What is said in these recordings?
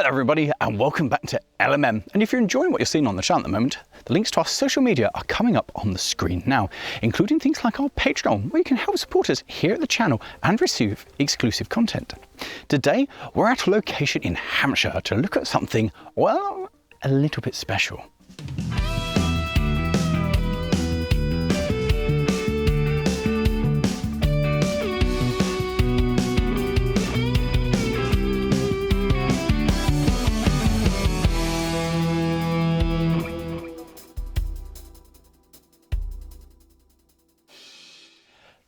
Hello everybody and welcome back to LMM, and if you're enjoying what you're seeing on the channel at the moment, the links to our social media are coming up on the screen now, including things like our Patreon, where you can help support us here at the channel and receive exclusive content. Today we're at a location in Hampshire to look at something, well, a little bit special.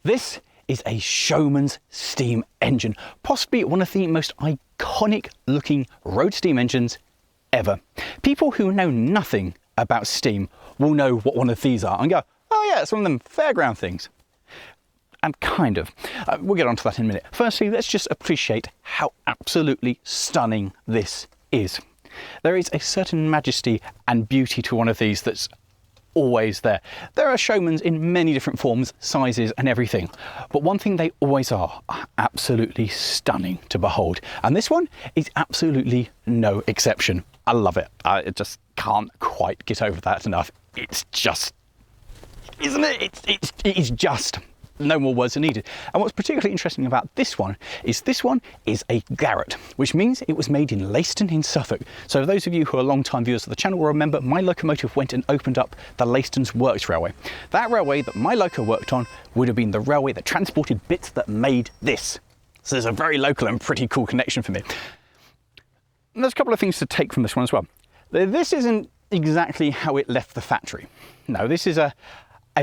This is a Showman's steam engine, possibly one of the most iconic looking road steam engines ever. People who know nothing about steam will know what one of these are and go, oh yeah, it's one of them fairground things. And kind of. We'll get onto that in a minute. Firstly, let's just appreciate how absolutely stunning this is. There is a certain majesty and beauty to one of these that's always there. There are Showmans in many different forms, sizes and everything, but one thing they always are absolutely stunning to behold, and this one is absolutely no exception. I love it. I just can't quite get over that enough. It's just, isn't it? It is just. No more words are needed. And what's particularly interesting about this one is a Garrett, which means it was made in Leiston in Suffolk. So those of you who are long-time viewers of the channel will remember my locomotive went and opened up the Leiston's Works Railway. That railway that my loco worked on would have been the railway that transported bits that made this. So there's a very local and pretty cool connection for me. And there's a couple of things to take from this one as well. This isn't exactly how it left the factory. No, this is a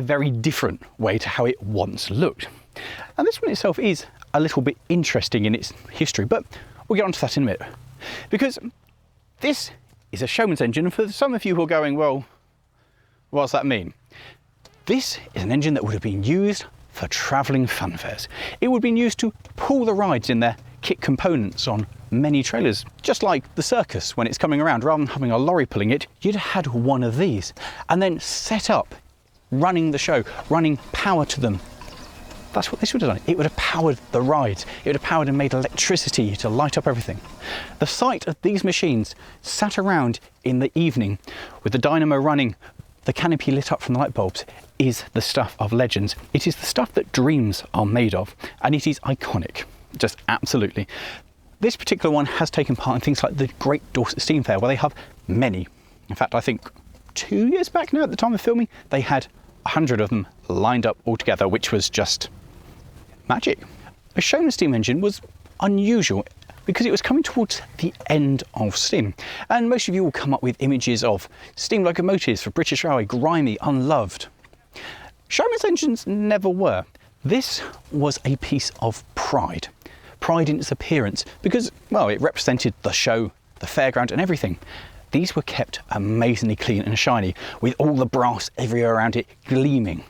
very different way to how it once looked. And this one itself is a little bit interesting in its history, but we'll get onto that in a minute. Because this is a Showman's engine, and for some of you who are going, well, what does that mean? This is an engine that would have been used for travelling fun fairs. It would have been used to pull the rides in their kit components on many trailers. Just like the circus when it's coming around, rather than having a lorry pulling it, you'd have had one of these and then set up running the show, running power to them. That's what this would have done. It would have powered the rides. It would have powered and made electricity to light up everything. The sight of these machines sat around in the evening with the dynamo running, the canopy lit up from the light bulbs, is the stuff of legends. It is the stuff that dreams are made of, and it is iconic, just absolutely. This particular one has taken part in things like the Great Dorset Steam Fair, where they have many. In fact, I think 2 years back now at the time of filming, they had 100 of them lined up all together, which was just magic. A Showman steam engine was unusual because it was coming towards the end of steam. And most of you will come up with images of steam locomotives for British Railway, grimy, unloved. Showman's engines never were. This was a piece of pride. Pride in its appearance because, well, it represented the show, the fairground and everything. These were kept amazingly clean and shiny, with all the brass everywhere around it gleaming.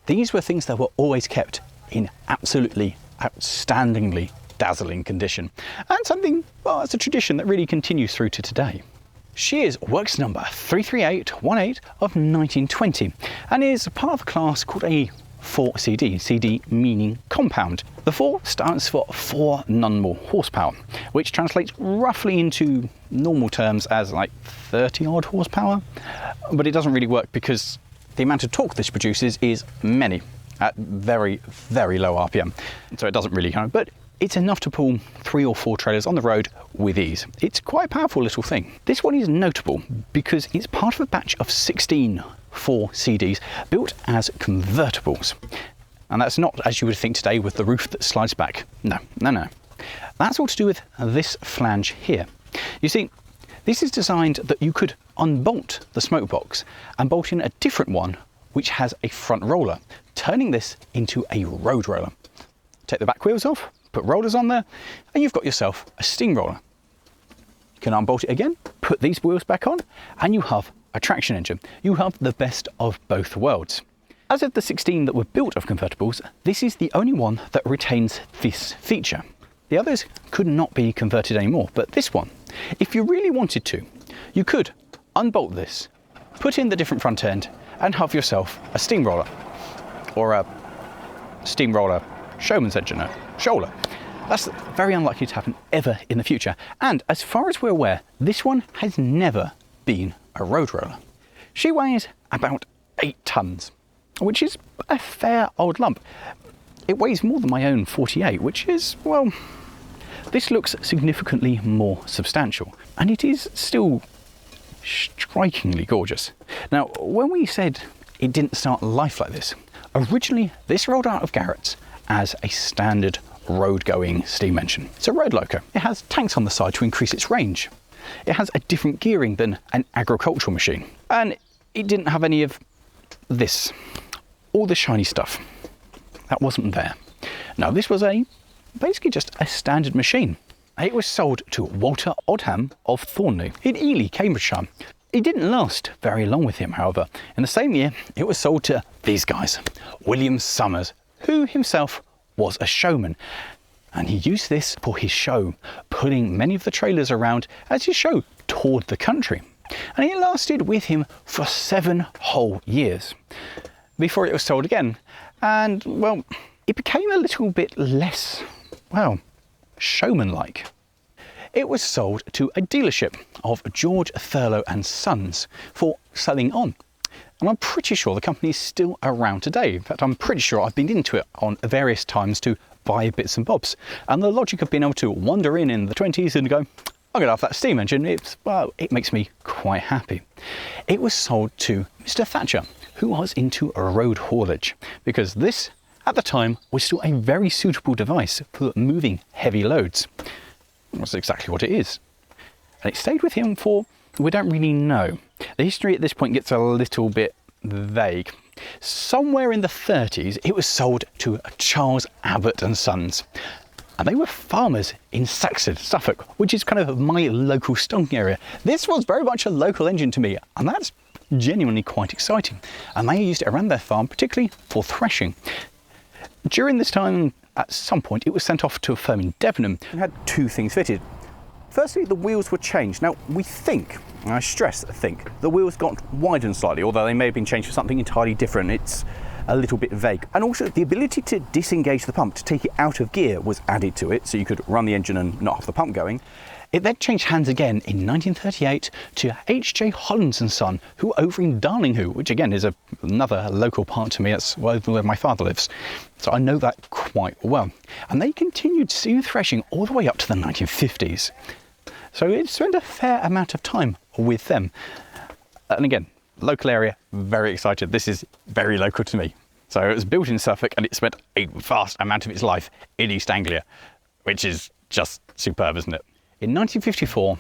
These were things that were always kept in absolutely outstandingly dazzling condition. And something, well, it's a tradition that really continues through to today. She is works number 33818 of 1920 and is part of a class called a 4CD, CD meaning compound. The 4 stands for 4 none more horsepower, which translates roughly into normal terms as like 30 odd horsepower, but it doesn't really work because the amount of torque this produces is many at very, very low RPM. So it doesn't really count, but it's enough to pull 3 or 4 trailers on the road with ease. It's quite a powerful little thing. This one is notable because it's part of a batch of 16 4CDs built as convertibles. And that's not as you would think today with the roof that slides back. No. That's all to do with this flange here. You see, this is designed that you could unbolt the smoke box and bolt in a different one which has a front roller, turning this into a road roller. Take the back wheels off, put rollers on there, and you've got yourself a steamroller. You can unbolt it again, put these wheels back on, and you have a traction engine. You have the best of both worlds. As of the 16 that were built of convertibles, this is the only one that retains this feature. The others could not be converted anymore, but this one, if you really wanted to, you could unbolt this, put in the different front end, and have yourself a steamroller, or a steamroller Showman's engine, a Shoaler. That's very unlikely to happen ever in the future. And as far as we're aware, this one has never been a road roller. She weighs about 8 tons, which is a fair old lump. It weighs more than my own 48, which is, well, this looks significantly more substantial, and it is still strikingly gorgeous. Now, when we said it didn't start life like this, originally this rolled out of Garrett's as a standard road-going steam engine. It's a road loco. It has tanks on the side to increase its range. It has a different gearing than an agricultural machine, and it didn't have any of this, all the shiny stuff. That wasn't there. Now, this was basically just a standard machine. It was sold to Walter Odham of Thornley in Ely, Cambridgeshire. It didn't last very long with him, however. In the same year, it was sold to these guys, William Summers, who himself was a showman. And he used this for his show, pulling many of the trailers around as his show toured the country. And it lasted with him for 7 whole years before it was sold again. And, well, it became a little bit less, well, showman-like. It was sold to a dealership of George Thurlow and Sons for selling on. And I'm pretty sure the company is still around today. In fact, I'm pretty sure I've been into it on various times to buy bits and bobs. And the logic of being able to wander in the 20s and go, I'm going to have that steam engine, it makes me quite happy. It was sold to Mr. Thatcher, who was into road haulage, because this, at the time, was still a very suitable device for moving heavy loads. That's exactly what it is. And it stayed with him for, we don't really know. The history at this point gets a little bit vague. Somewhere in the 30s, it was sold to Charles Abbott and Sons. And they were farmers in Saxford, Suffolk, which is kind of my local stonking area. This was very much a local engine to me, and that's genuinely quite exciting. And they used it around their farm, particularly for threshing. During this time, at some point, it was sent off to a firm in Debenham and had 2 things fitted. Firstly, the wheels were changed. Now, we think, and I stress think, the wheels got widened slightly, although they may have been changed for something entirely different. It's a little bit vague. And also, the ability to disengage the pump, to take it out of gear, was added to it, so you could run the engine and not have the pump going. It then changed hands again in 1938 to H.J. Hollands and Son, who were over in Darlinghoo, which again is another local part to me. That's where my father lives. So I know that quite well. And they continued steam threshing all the way up to the 1950s. So it spent a fair amount of time with them. And again, local area, very excited. This is very local to me. So it was built in Suffolk and it spent a vast amount of its life in East Anglia, which is just superb, isn't it? In 1954,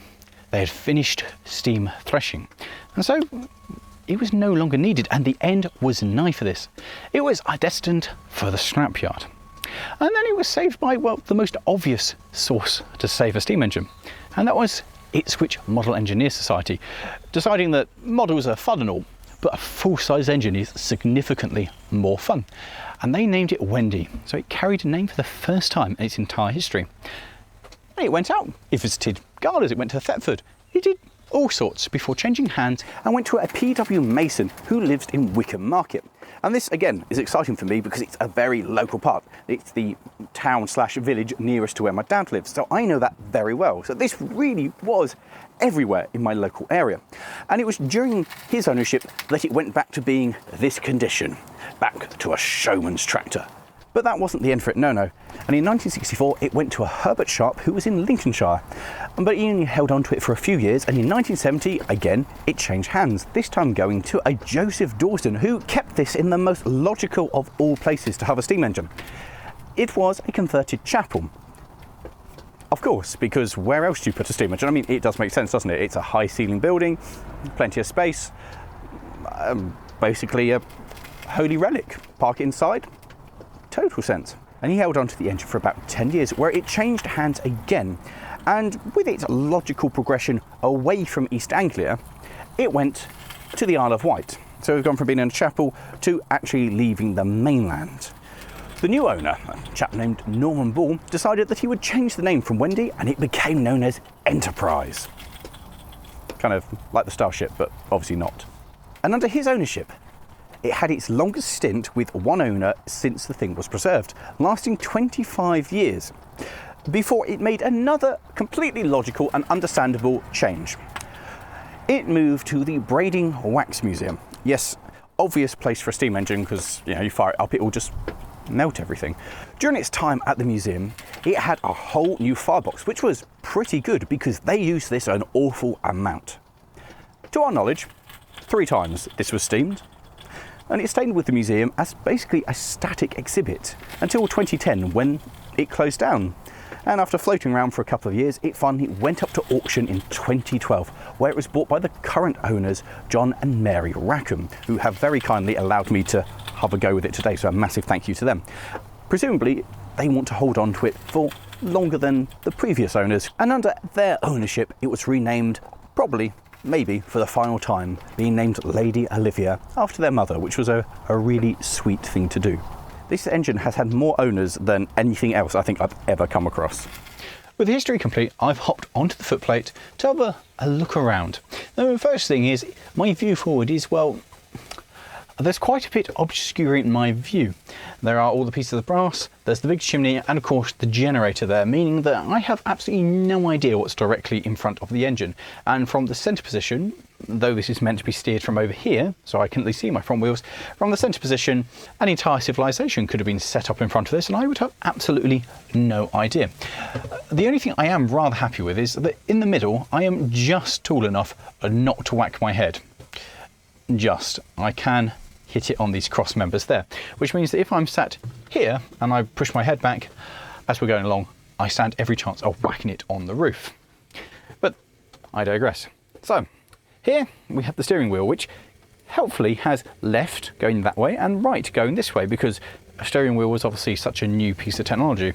they had finished steam threshing, and so it was no longer needed, and the end was nigh for this. It was destined for the scrapyard. And then it was saved by, well, the most obvious source to save a steam engine, and that was Ipswich Model Engineers Society, deciding that models are fun and all, but a full-size engine is significantly more fun. And they named it Wendy, so it carried a name for the first time in its entire history. It went out, it visited Gardas, it went to Thetford, it did all sorts before changing hands and went to a P.W. Mason who lives in Wickham Market. And this, again, is exciting for me because it's a very local part. It's the town/village nearest to where my dad lives, so I know that very well. So this really was everywhere in my local area. And it was during his ownership that it went back to being this condition, back to a showman's tractor. But that wasn't the end for it, no. And in 1964, it went to a Herbert Sharp who was in Lincolnshire. But he only held on to it for a few years, and in 1970, again, it changed hands, this time going to a Joseph Dawson, who kept this in the most logical of all places to have a steam engine. It was a converted chapel. Of course, because where else do you put a steam engine? I mean, it does make sense, doesn't it? It's a high ceiling building, plenty of space, basically a holy relic. Park it inside. Total sense. And he held on to the engine for about 10 years, where it changed hands again. And with its logical progression away from East Anglia, it went to the Isle of Wight. So we've gone from being in a chapel to actually leaving the mainland. The new owner, a chap named Norman Ball, decided that he would change the name from Wendy, and it became known as Enterprise. Kind of like the Starship, but obviously not. And under his ownership, it had its longest stint with one owner since the thing was preserved, lasting 25 years. before it made another completely logical and understandable change. It moved to the Braiding Wax Museum. Yes, obvious place for a steam engine because, you know, you fire it up, it will just melt everything. During its time at the museum, it had a whole new firebox, which was pretty good because they used this an awful amount. To our knowledge, 3 times this was steamed, and it stayed with the museum as basically a static exhibit until 2010 when it closed down. And after floating around for a couple of years, it finally went up to auction in 2012, where it was bought by the current owners, John and Mary Rackham, who have very kindly allowed me to have a go with it today, so a massive thank you to them. Presumably, they want to hold on to it for longer than the previous owners, and under their ownership, it was renamed, probably, maybe for the final time, being named Lady Olivia after their mother, which was a really sweet thing to do. This engine has had more owners than anything else I think I've ever come across. With the history complete, I've hopped onto the footplate to have a look around. Now, the first thing is, my view forward is, well, there's quite a bit obscuring my view. There are all the pieces of brass, there's the big chimney, and of course the generator there, meaning that I have absolutely no idea what's directly in front of the engine. And from the centre position, though this is meant to be steered from over here, so I can at least see my front wheels, from the centre position, an entire civilization could have been set up in front of this, and I would have absolutely no idea. The only thing I am rather happy with is that in the middle, I am just tall enough not to whack my head. Just. I can hit it on these cross members there, which means that if I'm sat here and I push my head back as we're going along, I stand every chance of whacking it on the roof. But I digress. So here we have the steering wheel, which helpfully has left going that way and right going this way, because a steering wheel was obviously such a new piece of technology.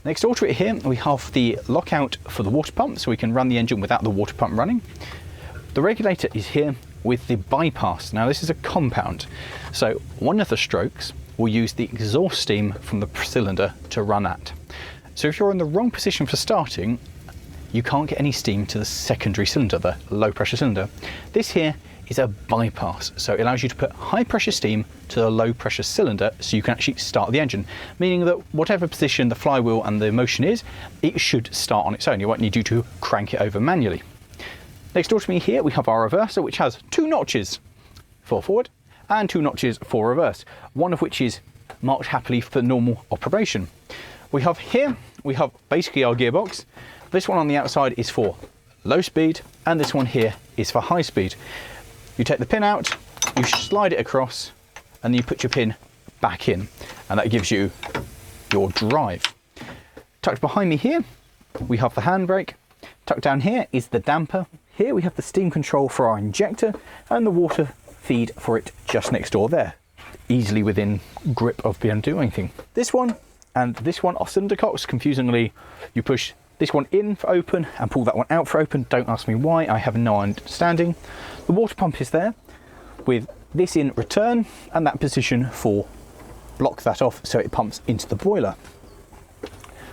Next door to it here, we have the lockout for the water pump, so we can run the engine without the water pump running. The regulator is here with the bypass. Now this is a compound, so one of the strokes will use the exhaust steam from the cylinder to run at. So if you're in the wrong position for starting, you can't get any steam to the secondary cylinder, the low pressure cylinder. This here is a bypass, so it allows you to put high pressure steam to the low pressure cylinder so you can actually start the engine, meaning that whatever position the flywheel and the motion is, it should start on its own. You won't need you to crank it over manually. Next door to me here we have our reverser, which has 2 notches for forward and 2 notches for reverse, one of which is marked happily for normal operation. We have here, we have basically our gearbox. This one on the outside is for low speed, and this one here is for high speed. You take the pin out, you slide it across, and then you put your pin back in, and that gives you your drive. Tucked behind me here, we have the handbrake. Tucked down here is the damper. Here we have the steam control for our injector and the water feed for it just next door there. Easily within grip of being able to do anything. This one and this one are cylinder cocks. Confusingly, you push this one in for open and pull that one out for open. Don't ask me why, I have no understanding. The water pump is there with this in return and that position for block that off so it pumps into the boiler.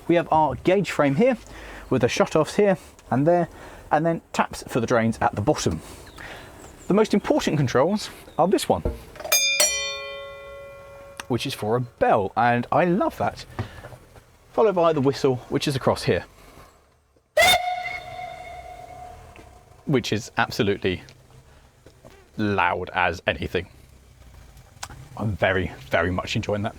We have our gauge frame here with the shut-offs here and there, and then taps for the drains at the bottom. The most important controls are this one, which is for a bell, and I love that, followed by the whistle, which is across here, which is absolutely loud as anything. I'm very, very much enjoying that.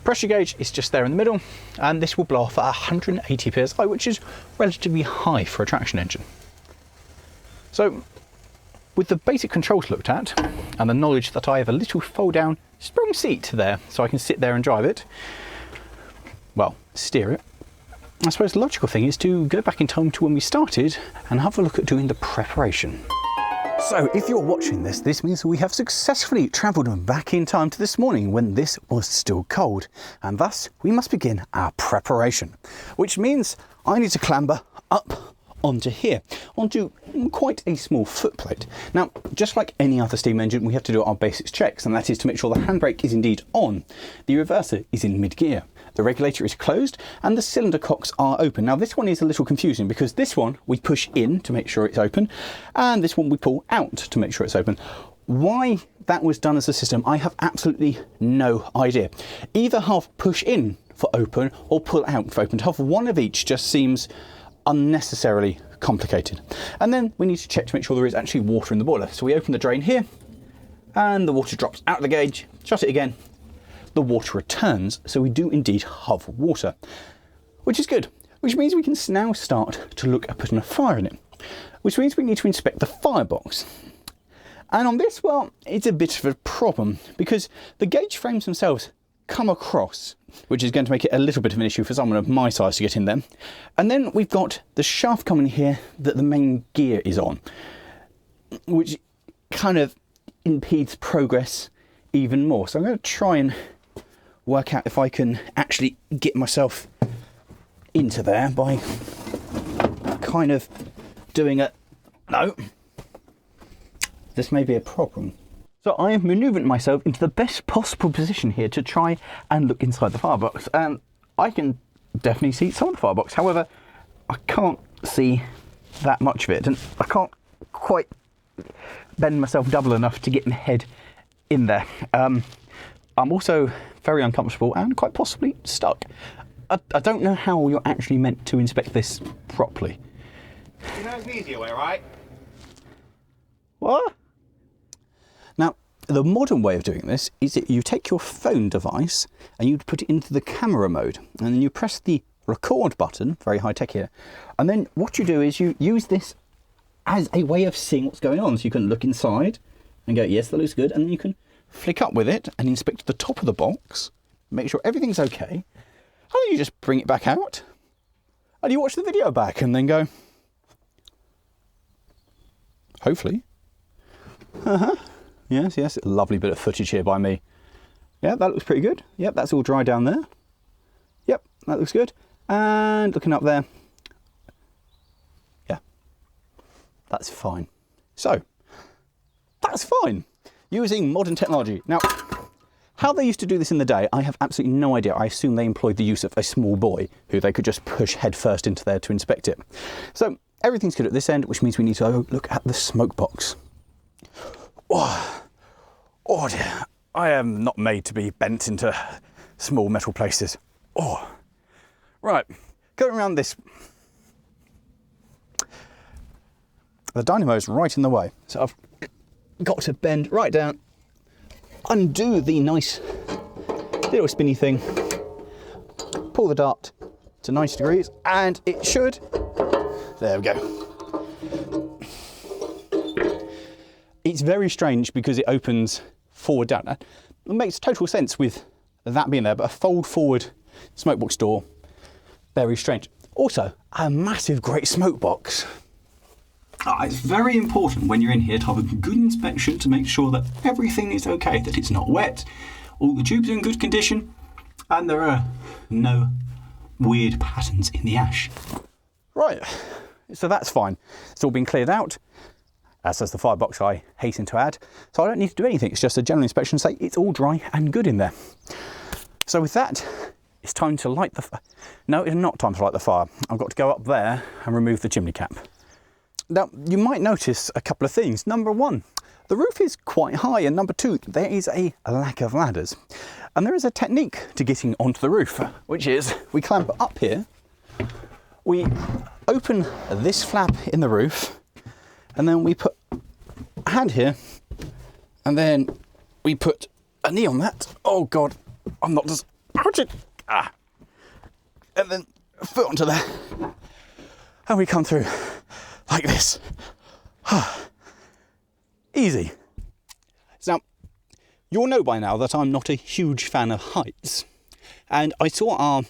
Pressure gauge is just there in the middle, and this will blow off at 180 psi, which is relatively high for a traction engine. So, with the basic controls looked at, and the knowledge that I have a little fold-down sprung seat there, so I can sit there and drive it, well, steer it, I suppose the logical thing is to go back in time to when we started and have a look at doing the preparation. So if you're watching this, this means we have successfully travelled back in time to this morning when this was still cold, and thus we must begin our preparation, which means I need to clamber up onto here, onto quite a small footplate. Now, just like any other steam engine, we have to do our basics checks, and that is to make sure the handbrake is indeed on, the reverser is in mid-gear, the regulator is closed, and the cylinder cocks are open. Now, this one is a little confusing because this one we push in to make sure it's open, and this one we pull out to make sure it's open. Why that was done as a system, I have absolutely no idea. Either have push in for open or pull out for open. To have one of each just seems unnecessarily complicated. And then we need to check to make sure there is actually water in the boiler. So we open the drain here and the water drops out of the gauge, shut it again, the water returns. So we do indeed have water, which is good, which means we can now start to look at putting a fire in it, which means we need to inspect the firebox. And on this, well, it's a bit of a problem because the gauge frames themselves come across, which is going to make it a little bit of an issue for someone of my size to get in there. And then we've got the shaft coming here that the main gear is on, which kind of impedes progress even more. So I'm going to try and work out if I can actually get myself into there by kind of doing a... No. This may be a problem. So I have manoeuvred myself into the best possible position here to try and look inside the firebox. And I can definitely see some of the firebox. However, I can't see that much of it. And I can't quite bend myself double enough to get my head in there. I'm also very uncomfortable and quite possibly stuck. I don't know how you're actually meant to inspect this properly. You know it's an easier way, right? What? Now, the modern way of doing this is that you take your phone device and you put it into the camera mode, and then you press the record button, very high tech here, and then what you do is you use this as a way of seeing what's going on. So you can look inside and go, yes, that looks good, and then you can flick up with it and inspect the top of the box, make sure everything's okay, and then you just bring it back out and you watch the video back and then go, hopefully. Yes, a lovely bit of footage here by me. Yeah, that looks pretty good. Yep, that's all dry down there. Yep, that looks good. And looking up there. Yeah, that's fine. So, that's fine. Using modern technology. Now, how they used to do this in the day, I have absolutely no idea. I assume they employed the use of a small boy who they could just push head first into there to inspect it. So, everything's good at this end, which means we need to look at the smoke box. Oh dear, I am not made to be bent into small metal places. Oh, right, going around this. The dynamo's right in the way, so I've got to bend right down, undo the nice little spinny thing, pull the dart to 90 degrees, and it should, there we go. It's very strange because it opens forward down. It makes total sense with that being there, but a fold forward smoke box door, very strange. Also, a massive great smoke box. It's very important when you're in here to have a good inspection to make sure that everything is okay, that it's not wet, all the tubes are in good condition, and there are no weird patterns in the ash. Right, so that's fine. It's all been cleared out. As does the firebox, I hasten to add. So I don't need to do anything. It's just a general inspection to say it's all dry and good in there. So with that, it's time to light the fire. No, it's not time to light the fire. I've got to go up there and remove the chimney cap. Now, you might notice a couple of things. Number one, the roof is quite high, and number two, there is a lack of ladders. And there is a technique to getting onto the roof, which is we clamp up here, we open this flap in the roof, and then we put a hand here, and then we put a knee on that. Oh God, I'm not just, and then a foot onto there, and we come through like this. Easy. Now, you'll know by now that I'm not a huge fan of heights, and I saw our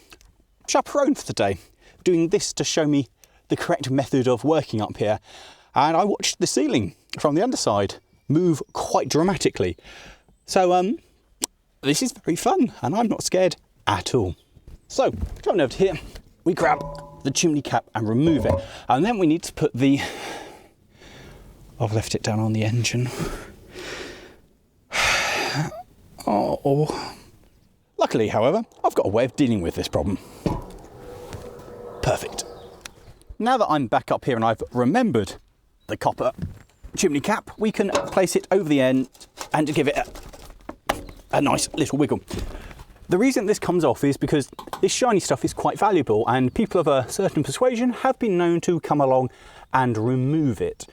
chaperone for today doing this to show me the correct method of working up here. And I watched the ceiling from the underside move quite dramatically. So this is very fun, and I'm not scared at all. So, coming over to here, we grab the chimney cap and remove it. And then we need to put the... I've left it down on the engine. Oh. Luckily, however, I've got a way of dealing with this problem. Perfect. Now that I'm back up here and I've remembered the copper chimney cap, we can place it over the end and give it a nice little wiggle. The reason this comes off is because this shiny stuff is quite valuable, and people of a certain persuasion have been known to come along and remove it.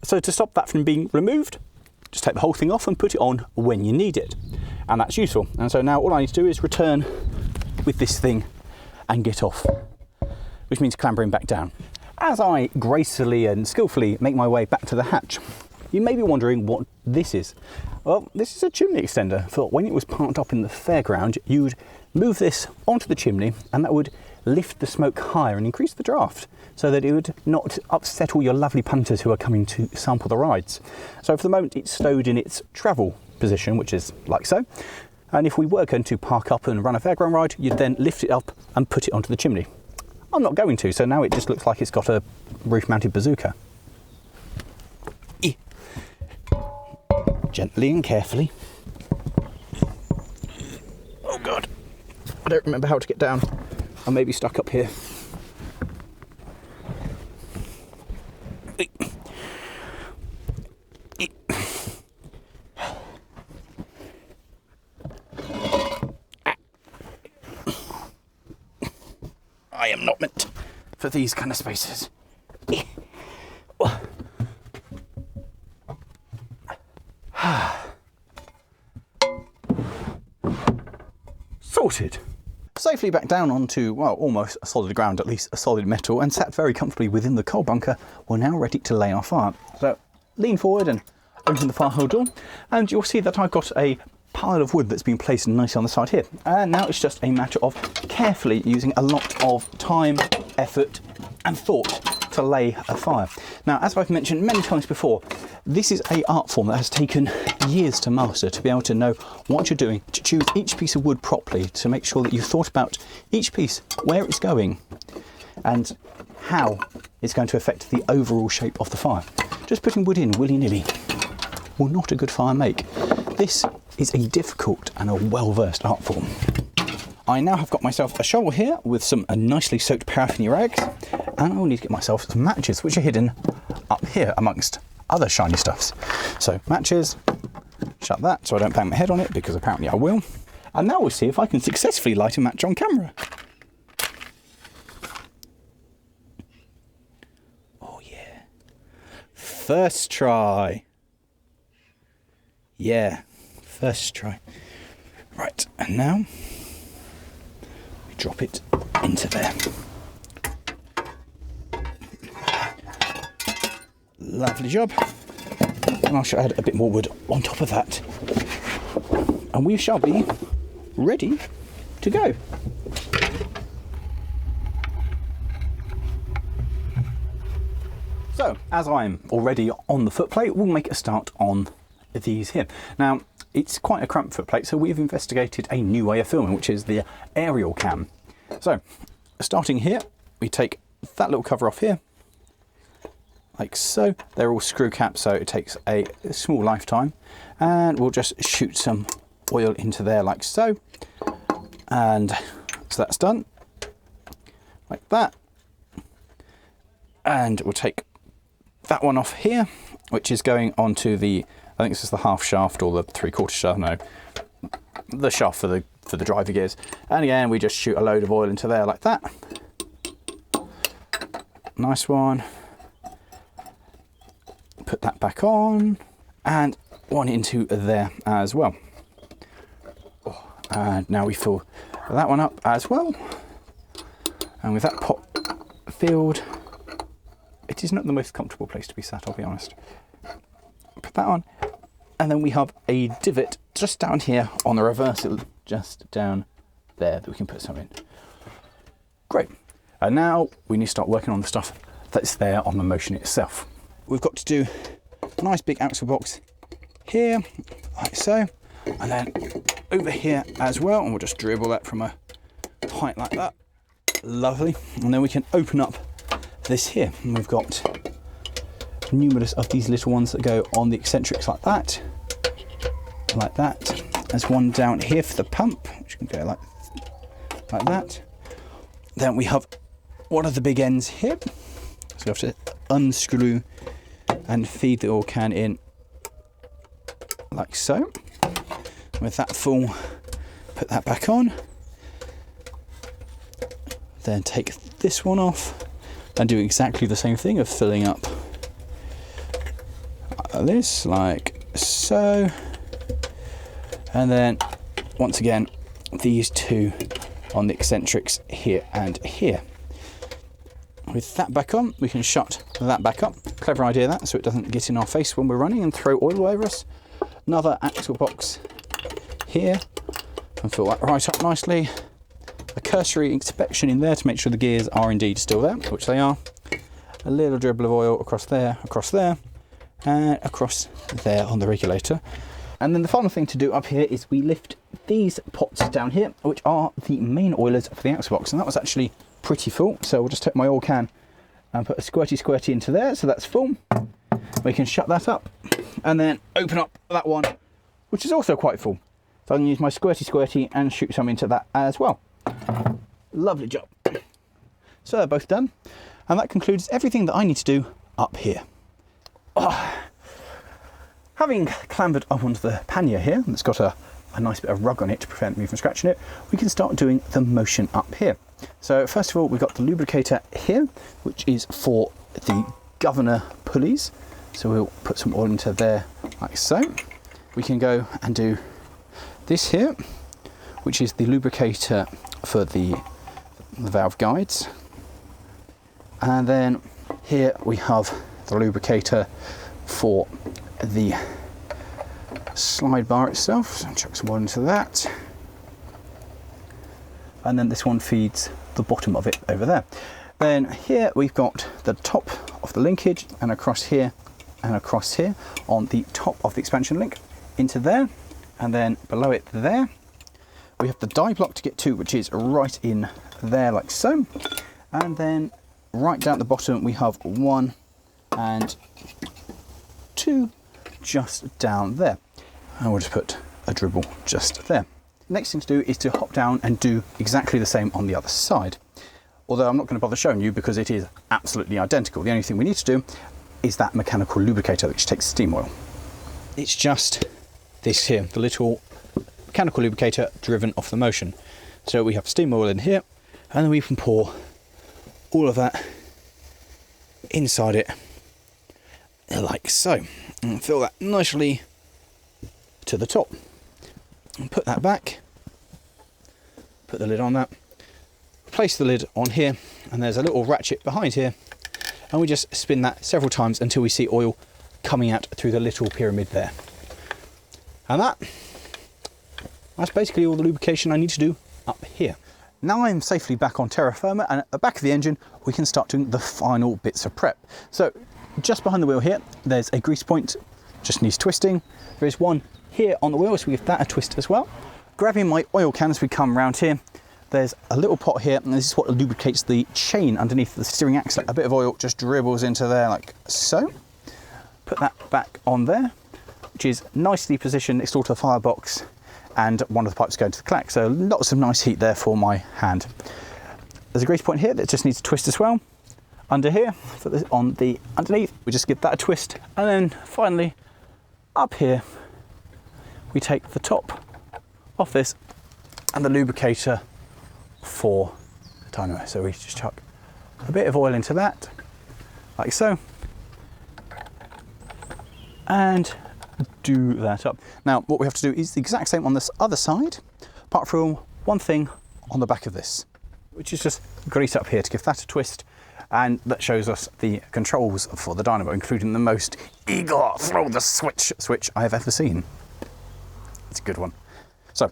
So to stop that from being removed, just take the whole thing off and put it on when you need it. And that's useful. And so now all I need to do is return with this thing and get off, which means clambering back down. As I gracefully and skillfully make my way back to the hatch, you may be wondering what this is. Well, this is a chimney extender. For when it was parked up in the fairground, you'd move this onto the chimney and that would lift the smoke higher and increase the draft so that it would not upset all your lovely punters who are coming to sample the rides. So for the moment it's stowed in its travel position, which is like so. And if we were going to park up and run a fairground ride, you'd then lift it up and put it onto the chimney. I'm not going to, so now it just looks like it's got a roof-mounted bazooka. Gently and carefully. Oh God, I don't remember how to get down. I may be stuck up here. I am not meant for these kind of spaces. Sorted. Safely back down onto, well, almost a solid ground, at least a solid metal, and sat very comfortably within the coal bunker, we're now ready to lay our fire. So lean forward and open the fire hole door, and you'll see that I've got a pile of wood that's been placed nicely on the side here. And now it's just a matter of carefully using a lot of time, effort and thought to lay a fire. Now, as I've mentioned many times before, this is an art form that has taken years to master, to be able to know what you're doing, to choose each piece of wood properly, to make sure that you've thought about each piece, where it's going and how it's going to affect the overall shape of the fire. Just putting wood in willy-nilly will not a good fire make. This is a difficult and a well-versed art form. I now have got myself a shovel here with some nicely soaked paraffin rags, and I will need to get myself some matches, which are hidden up here amongst other shiny stuffs. So matches, shut that so I don't bang my head on it, because apparently I will. And now we'll see if I can successfully light a match on camera. Oh yeah. First try. Yeah, first try. Right, and now we drop it into there. Lovely job. And I shall add a bit more wood on top of that. And we shall be ready to go. So, as I'm already on the footplate, we'll make a start on these here. Now, it's quite a cramped footplate, so we've investigated a new way of filming, which is the aerial cam. So, starting here, we take that little cover off here, like so. They're all screw caps, so it takes a small lifetime, and we'll just shoot some oil into there like so, and so that's done, like that. And we'll take that one off here, which is going onto the, I think this is the half shaft or the 3/4 shaft, no, the shaft for the driver gears. And again, we just shoot a load of oil into there like that. Nice one. Put that back on, and one into there as well. Oh, and now we fill that one up as well. And with that pot filled, it is not the most comfortable place to be sat, I'll be honest. Put that on, and then we have a divot just down here on the reversal, just down there, that we can put some in. Great. And now we need to start working on the stuff that's there on the motion itself. We've got to do a nice big axle box here, like so, and then over here as well, and we'll just dribble that from a height like that. Lovely. And then we can open up this here, and we've got numerous of these little ones that go on the eccentrics like that. There's one down here for the pump, which can go like that. Then we have one of the big ends here, so we have to unscrew and feed the oil can in like so. With that full put that back on. Then take this one off and do exactly the same thing of filling up this like so. And then once again, these two on the eccentrics here and here. With that back on, we can shut that back up. Clever idea that, so it doesn't get in our face when we're running and throw oil over us. Another axle box here, and fill that right up nicely. A cursory inspection in there to make sure the gears are indeed still there, which they are. A little dribble of oil across there, and across there on the regulator. And then the final thing to do up here is we lift these pots down here, which are the main oilers for the axle box, and that was actually pretty full. So we'll just take my oil can and put a squirty into there, so that's full. We can shut that up and then open up that one, which is also quite full. So I can use my squirty and shoot some into that as well. Lovely job. So they're both done, and that concludes everything that I need to do up here. Having clambered up onto the pannier here, that's got a nice bit of rug on it to prevent me from scratching it, we can start doing the motion up here. So first of all, we've got the lubricator here, which is for the governor pulleys. So we'll put some oil into there like so. We can go and do this here, which is the lubricator for the valve guides. And then here we have the lubricator for the slide bar itself. So chuck some oil into that. And then this one feeds the bottom of it over there. Then here we've got the top of the linkage, and across here on the top of the expansion link into there, and then below it there we have the die block to get to, which is right in there like so. And then right down at the bottom we have 1 and 2 just down there, and we'll just put a dribble just there. Next thing to do is to hop down and do exactly the same on the other side. Although I'm not going to bother showing you because it is absolutely identical. The only thing we need to do is that mechanical lubricator which takes steam oil. It's just this here, the little mechanical lubricator driven off the motion. So we have steam oil in here, and then we can pour all of that inside it like so, and fill that nicely to the top. And put that back, put the lid on that, place the lid on here, and there's a little ratchet behind here, and we just spin that several times until we see oil coming out through the little pyramid there. And that's basically all the lubrication I need to do up here. Now I'm safely back on terra firma, and at the back of the engine we can start doing the final bits of prep. So just behind the wheel here there's a grease point, just needs twisting. There is one here on the wheel, so we give that a twist as well. Grabbing my oil can as we come around here, there's a little pot here, and this is what lubricates the chain underneath the steering axle. A bit of oil just dribbles into there like so. Put that back on there, which is nicely positioned next door to the firebox, and one of the pipes going to the clack, so lots of nice heat there for my hand. There's a grease point here that just needs a twist as well. Under here, on the underneath, we just give that a twist, and then finally up here we take the top off this and the lubricator for the dynamo. So we just chuck a bit of oil into that like so, and do that up. Now what we have to do is the exact same on this other side, apart from one thing on the back of this, which is just grease up here to give that a twist, and that shows us the controls for the dynamo, including the most eager throw the switch I have ever seen. It's a good one. So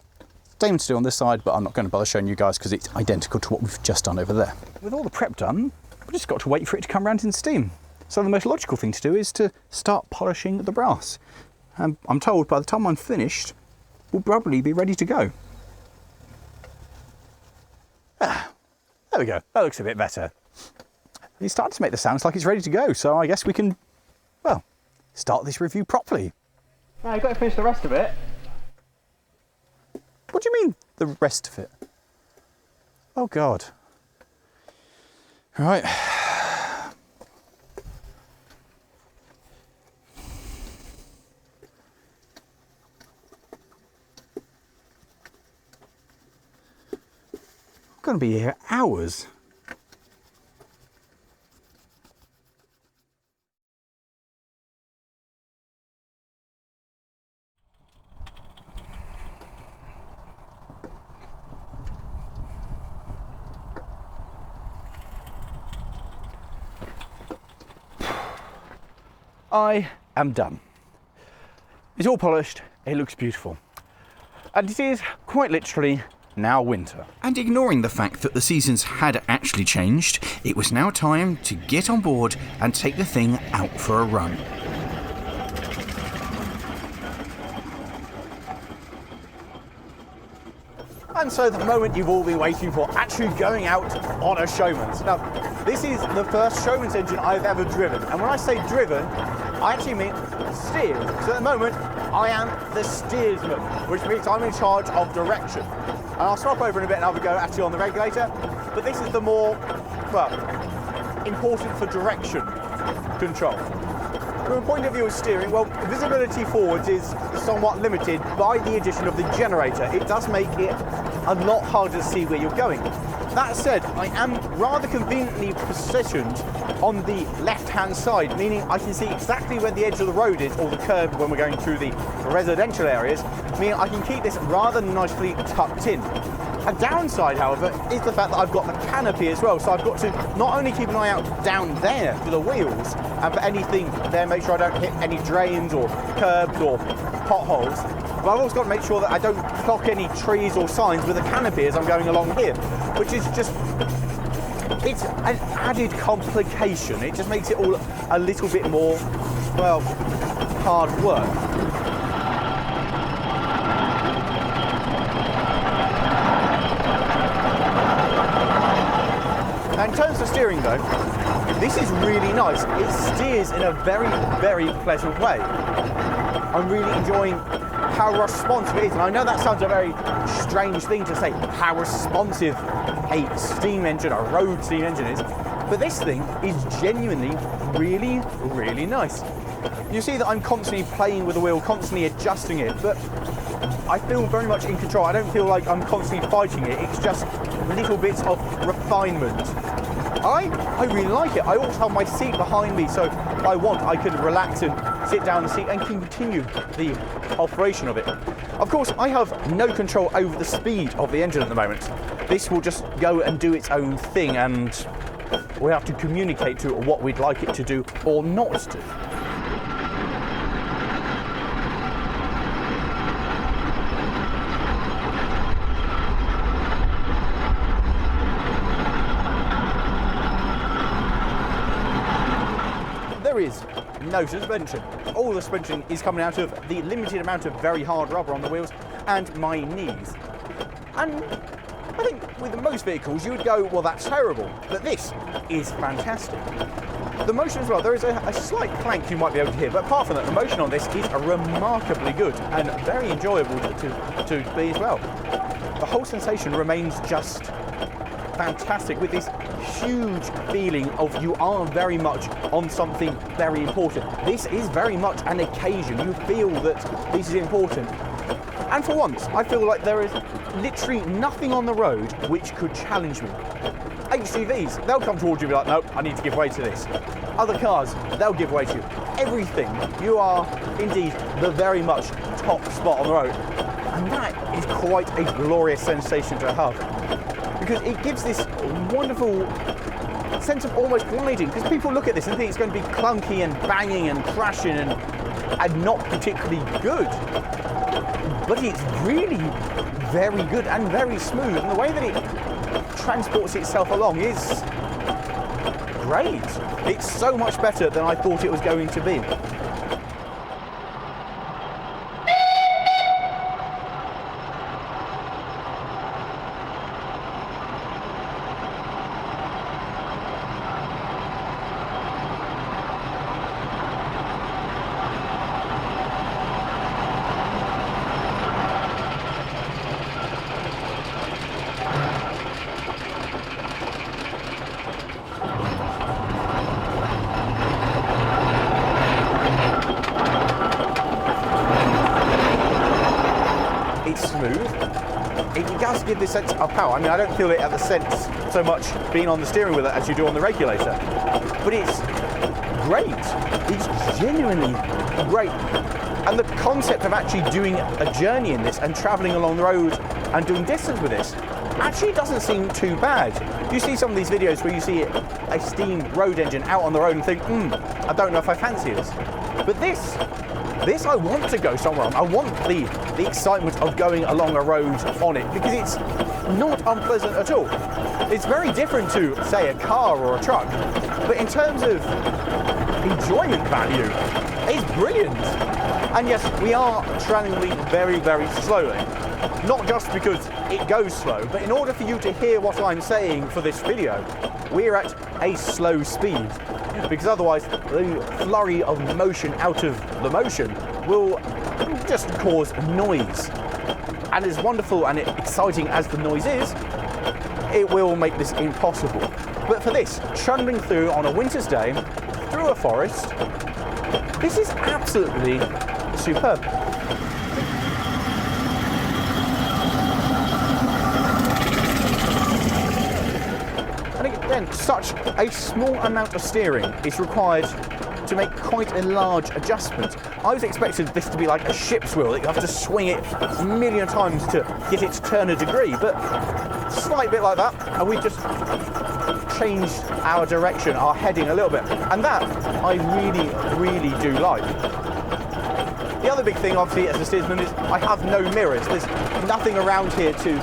same to do on this side, but I'm not going to bother showing you guys because it's identical to what we've just done over there. With all the prep done, we've just got to wait for it to come around in steam. So the most logical thing to do is to start polishing the brass. And I'm told by the time I'm finished, we'll probably be ready to go. There we go, that looks a bit better. It's starting to make the sounds like it's ready to go, so I guess we can, well, start this review properly. Now you've got to finish the rest of it. What do you mean, the rest of it? Oh God. Right. going to be here hours. I am done. It's all polished, it looks beautiful. And it is quite literally now winter. And ignoring the fact that the seasons had actually changed, it was now time to get on board and take the thing out for a run. And so the moment you've all been waiting for, actually going out on a Showman's. Now, this is the first Showman's engine I've ever driven. And when I say driven, I actually mean steered. So at the moment, I am the steersman, which means I'm in charge of direction. And I'll swap over in a bit and have a go actually on the regulator. But this is the more, well, important for direction control. From a point of view of steering, well, visibility forwards is somewhat limited by the addition of the generator. It does make it a lot harder to see where you're going. That said, I am rather conveniently positioned on the left-hand side, meaning I can see exactly where the edge of the road is, or the curb when we're going through the residential areas, meaning I can keep this rather nicely tucked in. A downside, however, is the fact that I've got the canopy as well, so I've got to not only keep an eye out down there for the wheels and for anything there, make sure I don't hit any drains or curbs or potholes, but I've also got to make sure that I don't clock any trees or signs with the canopy as I'm going along here, which is just, it's an added complication. It just makes it all a little bit more, well, hard work. Now, in terms of steering though, this is really nice. It steers in a very, very pleasant way. I'm really enjoying how responsive it is. And I know that sounds a very strange thing to say, how responsive a steam engine, a road steam engine is. But this thing is genuinely really, really nice. You see that I'm constantly playing with the wheel, constantly adjusting it, but I feel very much in control. I don't feel like I'm constantly fighting it. It's just little bits of refinement. I really like it. I also have my seat behind me, so if I want, I can relax and sit down in the seat and continue the operation of it. Of course, I have no control over the speed of the engine at the moment. This will just go and do its own thing, and we have to communicate to it what we'd like it to do or not do. There is no suspension. All the suspension is coming out of the limited amount of very hard rubber on the wheels and my knees. And I think with most vehicles you would go, well, that's terrible, but this is fantastic. The motion as well, there is a slight clank you might be able to hear, but apart from that, the motion on this is remarkably good and very enjoyable to be as well. The whole sensation remains just fantastic, with this huge feeling of you are very much on something very important. This is very much an occasion. You feel that this is important. And for once, I feel like there is literally nothing on the road which could challenge me. HCVs, they'll come towards you and be like, nope, I need to give way to this. Other cars, they'll give way to you. Everything, you are indeed the very much top spot on the road. And that is quite a glorious sensation to have, because it gives this wonderful sense of almost gliding, because people look at this and think it's going to be clunky and banging and crashing and not particularly good. But it's really very good and very smooth, and the way that it transports itself along is great. It's so much better than I thought it was going to be. it does give this sense of power. I mean, I don't feel it at the sense so much being on the steering wheel as you do on the regulator, but it's great. It's genuinely great. And the concept of actually doing a journey in this and travelling along the road and doing distance with this actually doesn't seem too bad. You see some of these videos where you see a steam road engine out on the road and think, I don't know if I fancy this. But this I want to go somewhere on. I want the excitement of going along a road on it, because it's not unpleasant at all. It's very different to, say, a car or a truck, but in terms of enjoyment value, it's brilliant. And yes, we are travelling very, very slowly. Not just because it goes slow, but in order for you to hear what I'm saying for this video, we're at a slow speed. Because otherwise, the flurry of motion out of the motion will just cause noise. And as wonderful and exciting as the noise is, it will make this impossible. But for this, trundling through on a winter's day, through a forest, this is absolutely superb. And again, such a small amount of steering is required to make quite a large adjustment. I was expecting this to be like a ship's wheel, that you have to swing it a million times to get it to turn a degree, but slight bit like that, and we just changed our direction, our heading a little bit, and that I really, really do like. The other big thing, obviously, as a steersman is I have no mirrors. There's nothing around here to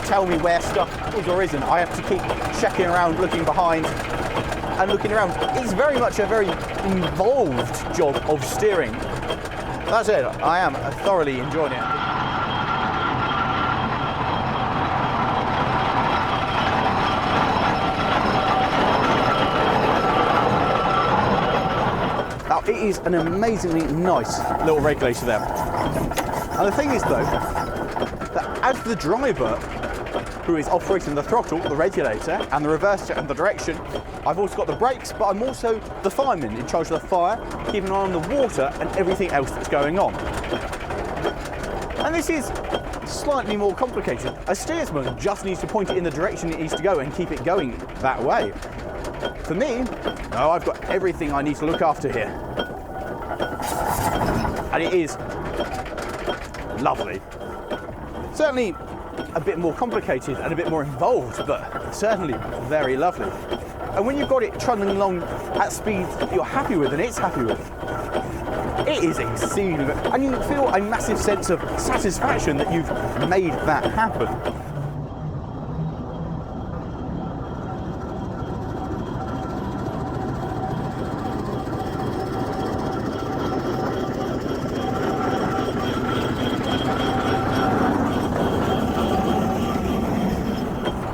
tell me where stuff is or isn't. I have to keep checking around, looking behind and looking around. It's very much a very involved job of steering. That's it. I am thoroughly enjoying it. Now, it is an amazingly nice little regulator there. And the thing is, though, that as the driver who is operating the throttle, the regulator, and the reverser and the direction, I've also got the brakes, but I'm also the fireman in charge of the fire, keeping an eye on the water and everything else that's going on. And this is slightly more complicated. A steersman just needs to point it in the direction it needs to go and keep it going that way. For me, no, I've got everything I need to look after here. And it is lovely. Certainly a bit more complicated and a bit more involved, but certainly very lovely. And when you've got it trundling along at speeds that you're happy with and it's happy with, it is exceedingly, and you feel a massive sense of satisfaction that you've made that happen.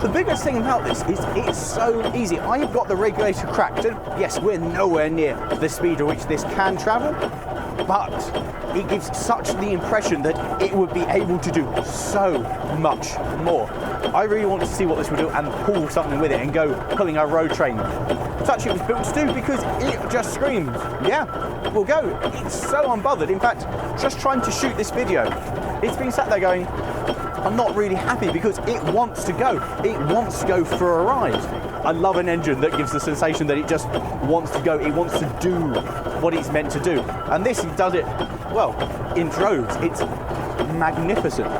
The biggest thing about this is it's so easy. I've got the regulator cracked, and yes, we're nowhere near the speed at which this can travel, but it gives such the impression that it would be able to do so much more. I really want to see what this would do and pull something with it and go pulling a road train. Such it was built to do, because it just screams, yeah, we'll go. It's so unbothered. In fact, just trying to shoot this video, it's been sat there going, I'm not really happy, because it wants to go. It wants to go for a ride. I love an engine that gives the sensation that it just wants to go. It wants to do what it's meant to do. And this does it, well, in droves. It's magnificent.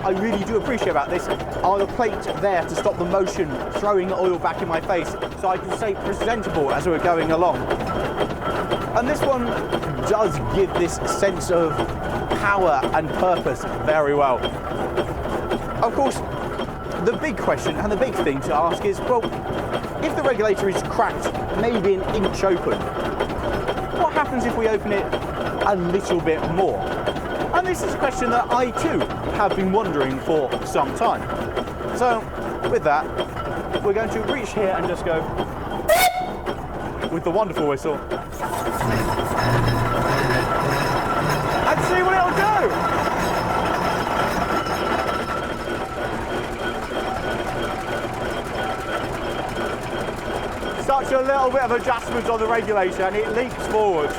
I really do appreciate about this are the plates there to stop the motion throwing oil back in my face, so I can stay presentable as we're going along. And this one does give this sense of power and purpose very well. Of course, the big question and the big thing to ask is, well, if the regulator is cracked maybe an inch open, what happens if we open it a little bit more? And this is a question that I too have been wondering for some time. So with that, we're going to reach here and just go with the wonderful whistle and see what it'll do. little bit of adjustment on the regulator and it leaps forward.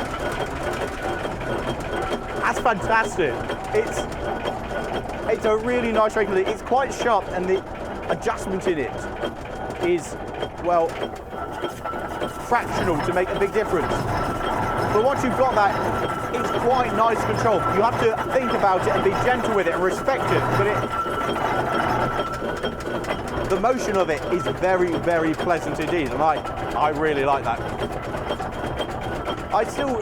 That's fantastic. It's a really nice regulator. It's quite sharp and the adjustment in it is, well, fractional to make a big difference. But once you've got that, it's quite nice control. You have to think about it and be gentle with it and respect it, but the motion of it is very, very pleasant indeed, and I really like that. I still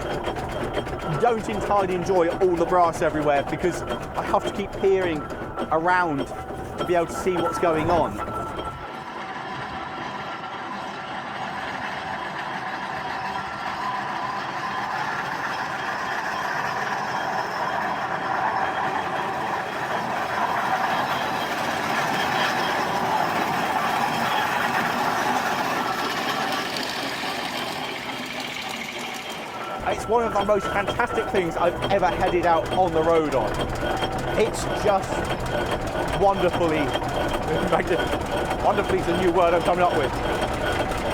don't entirely enjoy all the brass everywhere because I have to keep peering around to be able to see what's going on. It's one of the most fantastic things I've ever headed out on the road on. It's just wonderfully, wonderfully is a new word I'm coming up with.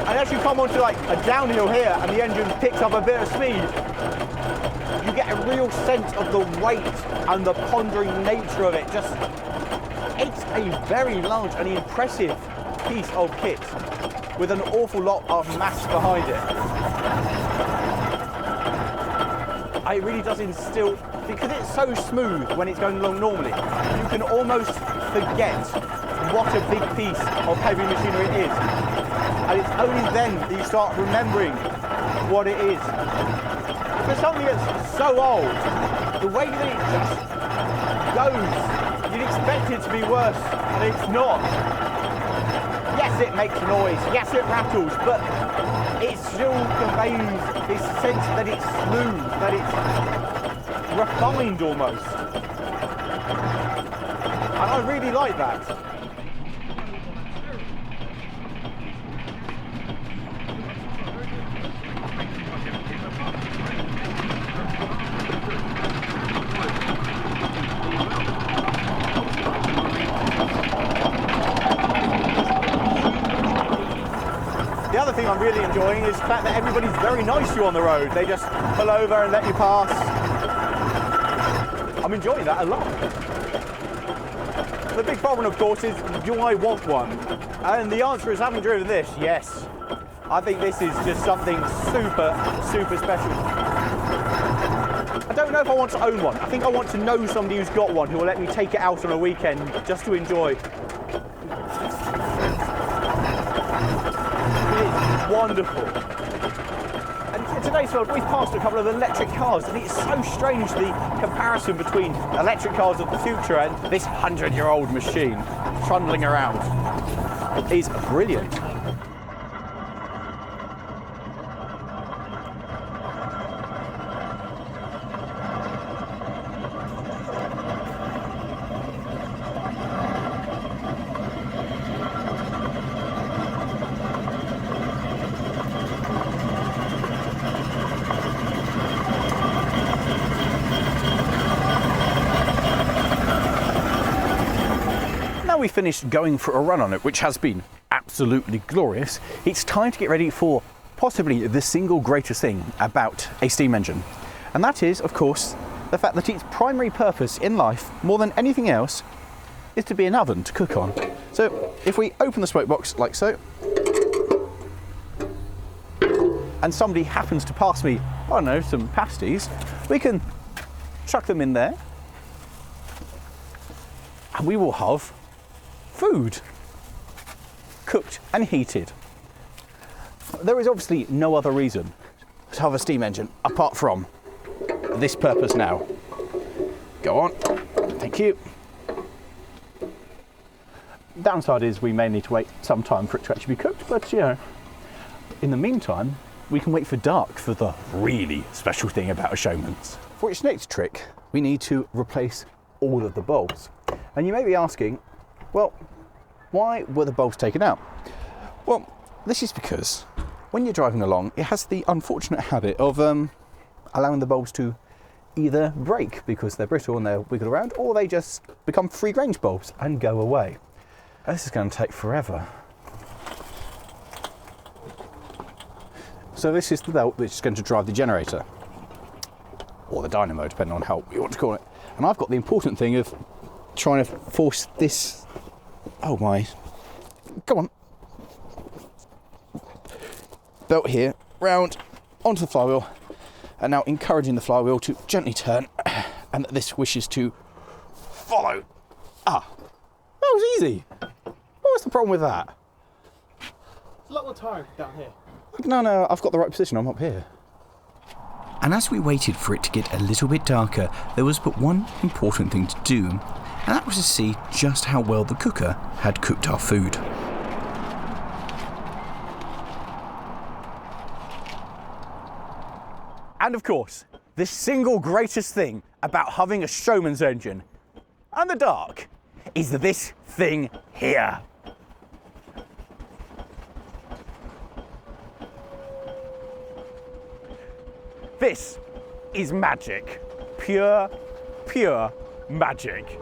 And as you come onto like a downhill here and the engine picks up a bit of speed, you get a real sense of the weight and the pondering nature of it. It's a very large and impressive piece of kit with an awful lot of mass behind it. It really does instill, because it's so smooth when it's going along normally, you can almost forget what a big piece of heavy machinery it is. And it's only then that you start remembering what it is. For something that's so old, the way that it just goes, you'd expect it to be worse, and it's not. Yes, it makes noise, yes, it rattles, but it still conveys this sense that it's smooth, that it's refined almost. And I really like that. The other thing I'm really enjoying is the fact that everybody's very nice to you on the road. They just pull over and let you pass. I'm enjoying that a lot. The big problem, of course, is do I want one? And the answer is, having driven this, yes. I think this is just something super, super special. I don't know if I want to own one. I think I want to know somebody who's got one who will let me take it out on a weekend just to enjoy. Wonderful. And in today's world, we've passed a couple of electric cars, and it's so strange the comparison between electric cars of the future and this 100-year-old machine trundling around is brilliant. We finished going for a run on it, which has been absolutely glorious. It's time to get ready for possibly the single greatest thing about a steam engine, and that is, of course, the fact that its primary purpose in life, more than anything else, is to be an oven to cook on. So if we open the smoke box like so, and somebody happens to pass me, I don't know, some pasties, we can chuck them in there, and we will have food, cooked and heated. There is obviously no other reason to have a steam engine apart from this purpose now. Go on, thank you. Downside is we may need to wait some time for it to actually be cooked, but you know, in the meantime, we can wait for dark for the really special thing about a Showman's. For its next trick, we need to replace all of the bulbs. And you may be asking, well, why were the bulbs taken out? Well, this is because when you're driving along, it has the unfortunate habit of allowing the bulbs to either break because they're brittle and they'll wiggle around, or they just become free range bulbs and go away. This is going to take forever. So this is the belt which is going to drive the generator, or the dynamo, depending on how you want to call it. And I've got the important thing of trying to force this, oh my, come on, belt here round onto the flywheel, and now encouraging the flywheel to gently turn, and this wishes to follow. Ah, that was easy. What's the problem with that? It's a lot more tiring down here. No, I've got the right position, I'm up here. And as we waited for it to get a little bit darker, there was but one important thing to do, and that was to see just how well the cooker had cooked our food. And of course, the single greatest thing about having a Showman's engine and the dark is this thing here. This is magic. Pure magic.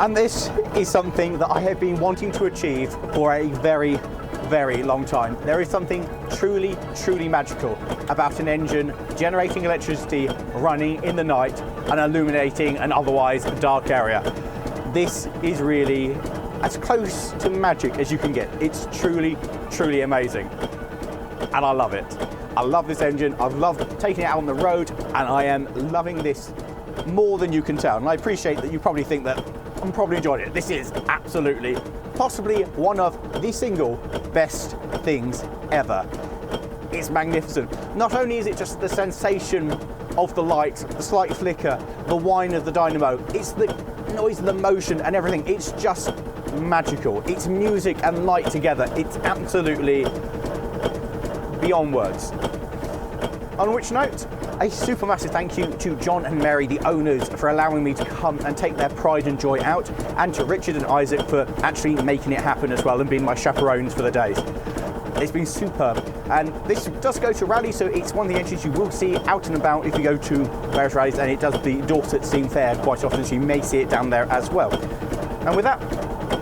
And this is something that I have been wanting to achieve for a very, very long time. There is something truly, truly magical about an engine generating electricity, running in the night and illuminating an otherwise dark area. This is really as close to magic as you can get. It's truly, truly amazing. And I love it. I love this engine. I've loved taking it out on the road, and I am loving this more than you can tell. And I appreciate that you probably think that I'm probably enjoying it. This is absolutely, possibly one of the single best things ever. It's magnificent. Not only is it just the sensation of the light, the slight flicker, the whine of the dynamo, it's the noise, the motion and everything. It's just magical. It's music and light together. It's absolutely beyond words. On which note, a super massive thank you to John and Mary, the owners, for allowing me to come and take their pride and joy out, and to Richard and Isaac for actually making it happen as well and being my chaperones for the days. It's been superb, and this does go to rally, so it's one of the engines you will see out and about if you go to various rallies, and it does the Dorset Steam Fair quite often, so you may see it down there as well. And with that,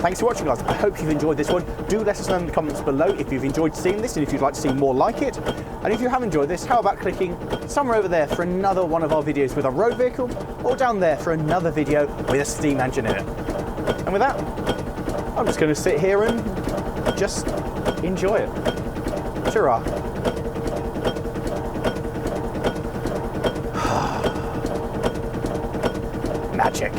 thanks for watching, guys. I hope you've enjoyed this one. Do let us know in the comments below if you've enjoyed seeing this and if you'd like to see more like it. And if you have enjoyed this, how about clicking somewhere over there for another one of our videos with a road vehicle, or down there for another video with a steam engine in it. And with that, I'm just going to sit here and just enjoy it. Ta-ra. Magic.